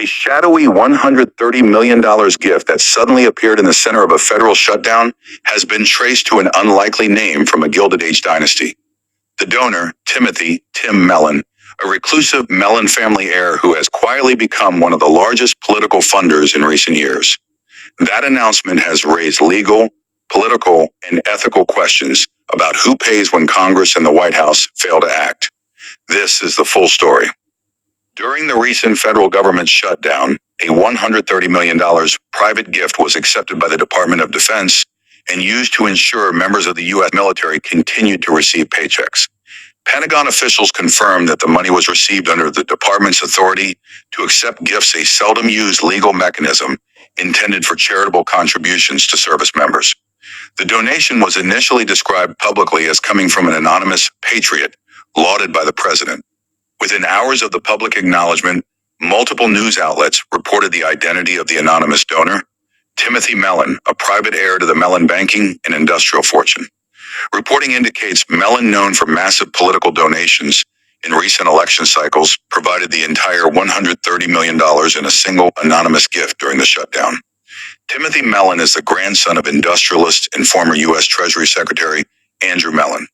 shadowy $130 million gift that suddenly appeared in the center of a federal shutdown has been traced to an unlikely name from a Gilded Age dynasty. The donor, Tim Mellon, a reclusive Mellon family heir who has quietly become one of the largest political funders in recent years. That announcement has raised legal, political, and ethical questions about who pays when Congress and the White House fail to act. This is the full story. During the recent federal government shutdown, a $130 million private gift was accepted by the Department of Defense and used to ensure members of the U.S. military continued to receive paychecks. Pentagon officials confirmed that the money was received under the department's authority to accept gifts, a seldom used legal mechanism intended for charitable contributions to service members. The donation was initially described publicly as coming from an anonymous patriot, lauded by the president. Within hours of the public acknowledgement, multiple news outlets reported the identity of the anonymous donor, Timothy Mellon, a private heir to the Mellon banking and industrial fortune. Reporting indicates Mellon, known for massive political donations in recent election cycles, provided the entire $130 million in a single anonymous gift during the shutdown. Timothy Mellon is the grandson of industrialist and former U.S. Treasury Secretary Andrew Mellon.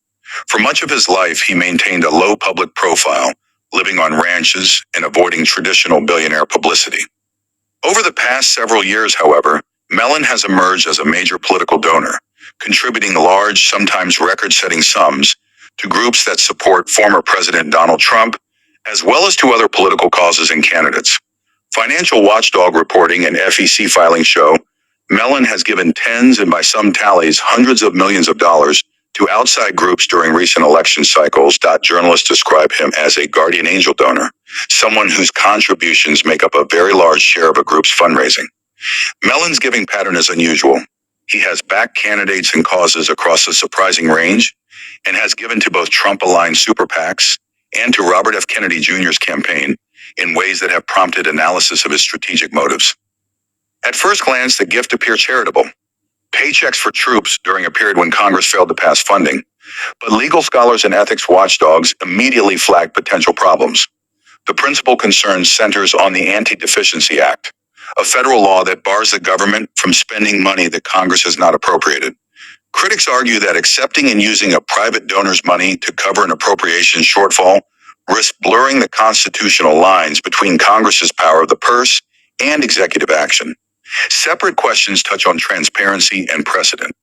For much of his life, he maintained a low public profile, living on ranches and avoiding traditional billionaire publicity. Over the past several years, however, Mellon has emerged as a major political donor, contributing large, sometimes record-setting sums to groups that support former President Donald Trump, as well as to other political causes and candidates. Financial watchdog reporting and FEC filings show Mellon has given tens and by some tallies hundreds of millions of dollars to outside groups during recent election cycles. Journalists describe him as a guardian angel donor, someone whose contributions make up a very large share of a group's fundraising. Mellon's giving pattern is unusual. He has backed candidates and causes across a surprising range and has given to both Trump-aligned super PACs and to Robert F. Kennedy Jr.'s campaign in ways that have prompted analysis of his strategic motives. At first glance, the gift appears charitable. Paychecks for troops during a period when Congress failed to pass funding, but legal scholars and ethics watchdogs immediately flagged potential problems. The principal concern centers on the Anti-Deficiency Act, a federal law that bars the government from spending money that Congress has not appropriated. Critics argue that accepting and using a private donor's money to cover an appropriation shortfall risks blurring the constitutional lines between Congress's power of the purse and executive action. Separate questions touch on transparency and precedent.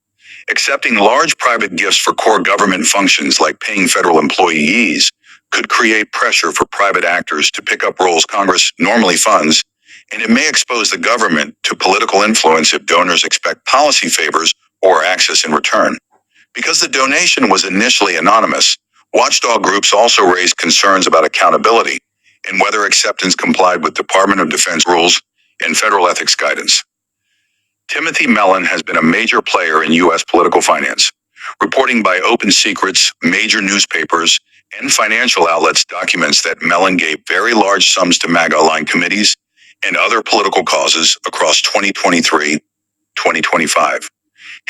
Accepting large private gifts for core government functions like paying federal employees could create pressure for private actors to pick up roles Congress normally funds, and it may expose the government to political influence if donors expect policy favors or access in return. Because the donation was initially anonymous, watchdog groups also raised concerns about accountability and whether acceptance complied with Department of Defense rules and federal ethics guidance. Timothy Mellon has been a major player in U.S. political finance. Reporting by Open Secrets, major newspapers, and financial outlets documents that Mellon gave very large sums to MAGA-aligned committees and other political causes across 2023-2025.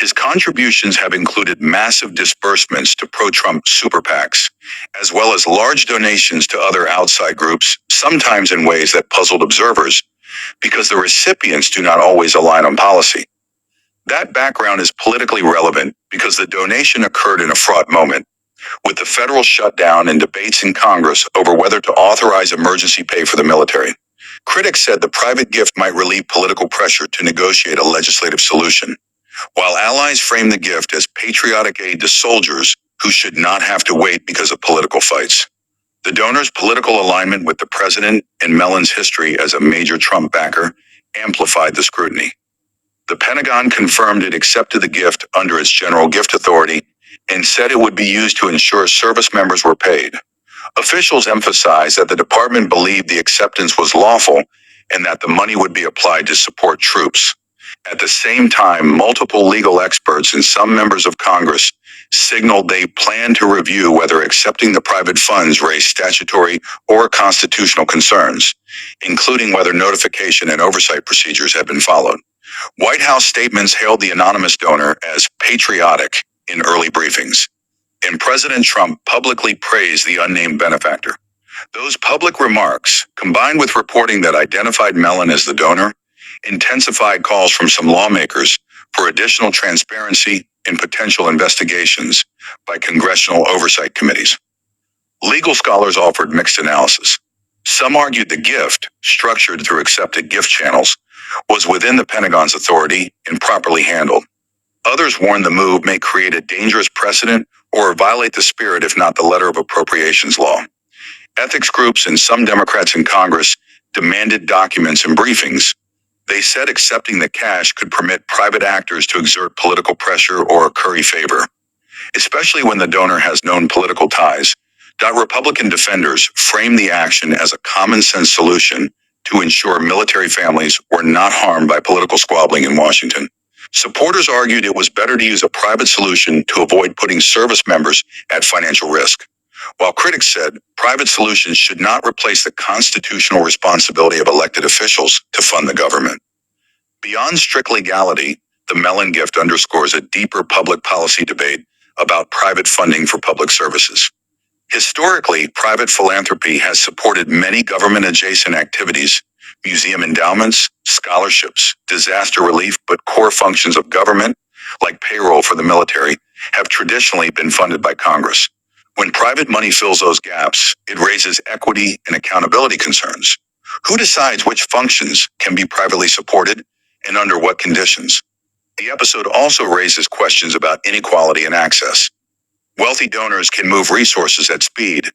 His contributions have included massive disbursements to pro-Trump super PACs, as well as large donations to other outside groups, sometimes in ways that puzzled observers, because the recipients do not always align on policy. That background is politically relevant because the donation occurred in a fraught moment, with the federal shutdown and debates in Congress over whether to authorize emergency pay for the military. Critics said the private gift might relieve political pressure to negotiate a legislative solution, while allies framed the gift as patriotic aid to soldiers who should not have to wait because of political fights. The donor's political alignment with the president and Mellon's history as a major Trump backer amplified the scrutiny. The Pentagon confirmed it accepted the gift under its general gift authority and said it would be used to ensure service members were paid. Officials emphasized that the department believed the acceptance was lawful and that the money would be applied to support troops. At the same time, multiple legal experts and some members of Congress signaled they plan to review whether accepting the private funds raised statutory or constitutional concerns, including whether notification and oversight procedures have been followed. White House statements hailed the anonymous donor as patriotic in early briefings, and President Trump publicly praised the unnamed benefactor. Those public remarks, combined with reporting that identified Mellon as the donor, intensified calls from some lawmakers for additional transparency in potential investigations by congressional oversight committees. Legal scholars offered mixed analysis. Some argued the gift, structured through accepted gift channels, was within the Pentagon's authority and properly handled. Others warned the move may create a dangerous precedent or violate the spirit, if not the letter of appropriations law. Ethics groups and some Democrats in Congress demanded documents and briefings. They said accepting the cash could permit private actors to exert political pressure or curry favor, especially when the donor has known political ties. Republican defenders framed the action as a common-sense solution to ensure military families were not harmed by political squabbling in Washington. Supporters argued it was better to use a private solution to avoid putting service members at financial risk, while critics said private solutions should not replace the constitutional responsibility of elected officials to fund the government. Beyond strict legality, the Mellon gift underscores a deeper public policy debate about private funding for public services. Historically, private philanthropy has supported many government-adjacent activities, museum endowments, scholarships, disaster relief, but core functions of government, like payroll for the military, have traditionally been funded by Congress. When private money fills those gaps, it raises equity and accountability concerns. Who decides which functions can be privately supported and under what conditions? The episode also raises questions about inequality and access. Wealthy donors can move resources at speed.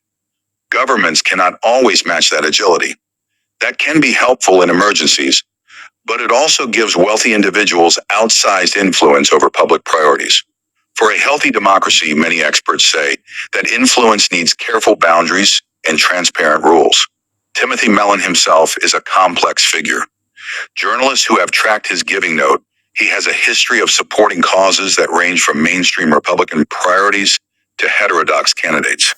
Governments cannot always match that agility. That can be helpful in emergencies, but it also gives wealthy individuals outsized influence over public priorities. For a healthy democracy, many experts say that influence needs careful boundaries and transparent rules. Timothy Mellon himself is a complex figure. Journalists who have tracked his giving note, he has a history of supporting causes that range from mainstream Republican priorities to heterodox candidates.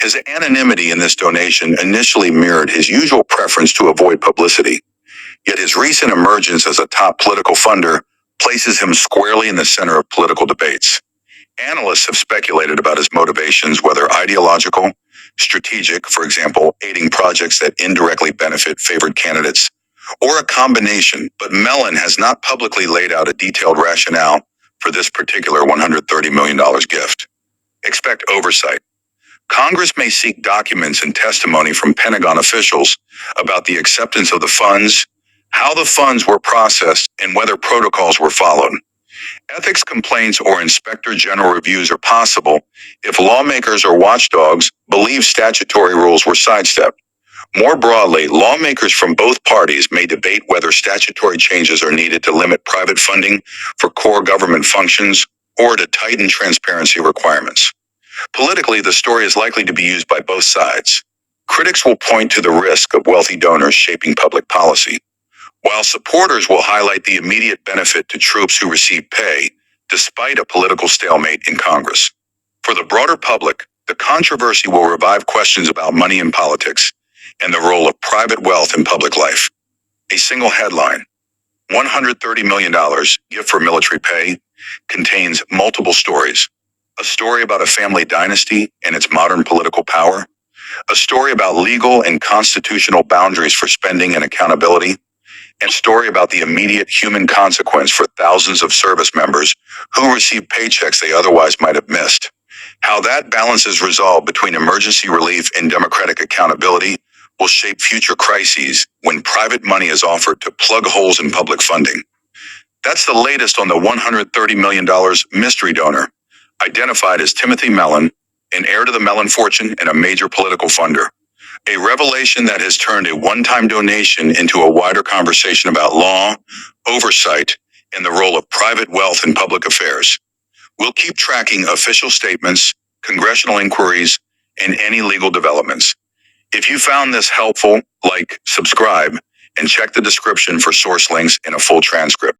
His anonymity in this donation initially mirrored his usual preference to avoid publicity, yet his recent emergence as a top political funder places him squarely in the center of political debates. Analysts have speculated about his motivations, whether ideological, strategic, for example, aiding projects that indirectly benefit favored candidates, or a combination, but Mellon has not publicly laid out a detailed rationale for this particular $130 million gift. Expect oversight. Congress may seek documents and testimony from Pentagon officials about the acceptance of the funds, how the funds were processed, and whether protocols were followed. Ethics complaints or inspector general reviews are possible if lawmakers or watchdogs believe statutory rules were sidestepped. More broadly, lawmakers from both parties may debate whether statutory changes are needed to limit private funding for core government functions or to tighten transparency requirements. Politically, the story is likely to be used by both sides. Critics will point to the risk of wealthy donors shaping public policy, while supporters will highlight the immediate benefit to troops who receive pay, despite a political stalemate in Congress. For the broader public, the controversy will revive questions about money in politics and the role of private wealth in public life. A single headline, $130 million gift for military pay, contains multiple stories. A story about a family dynasty and its modern political power, a story about legal and constitutional boundaries for spending and accountability, and a story about the immediate human consequence for thousands of service members who receive paychecks they otherwise might have missed. How that balance is resolved between emergency relief and democratic accountability will shape future crises when private money is offered to plug holes in public funding. That's the latest on the $130 million mystery donor, identified as Timothy Mellon, an heir to the Mellon fortune and a major political funder. A revelation that has turned a one-time donation into a wider conversation about law, oversight, and the role of private wealth in public affairs. We'll keep tracking official statements, congressional inquiries, and any legal developments. If you found this helpful, like, subscribe, and check the description for source links and a full transcript.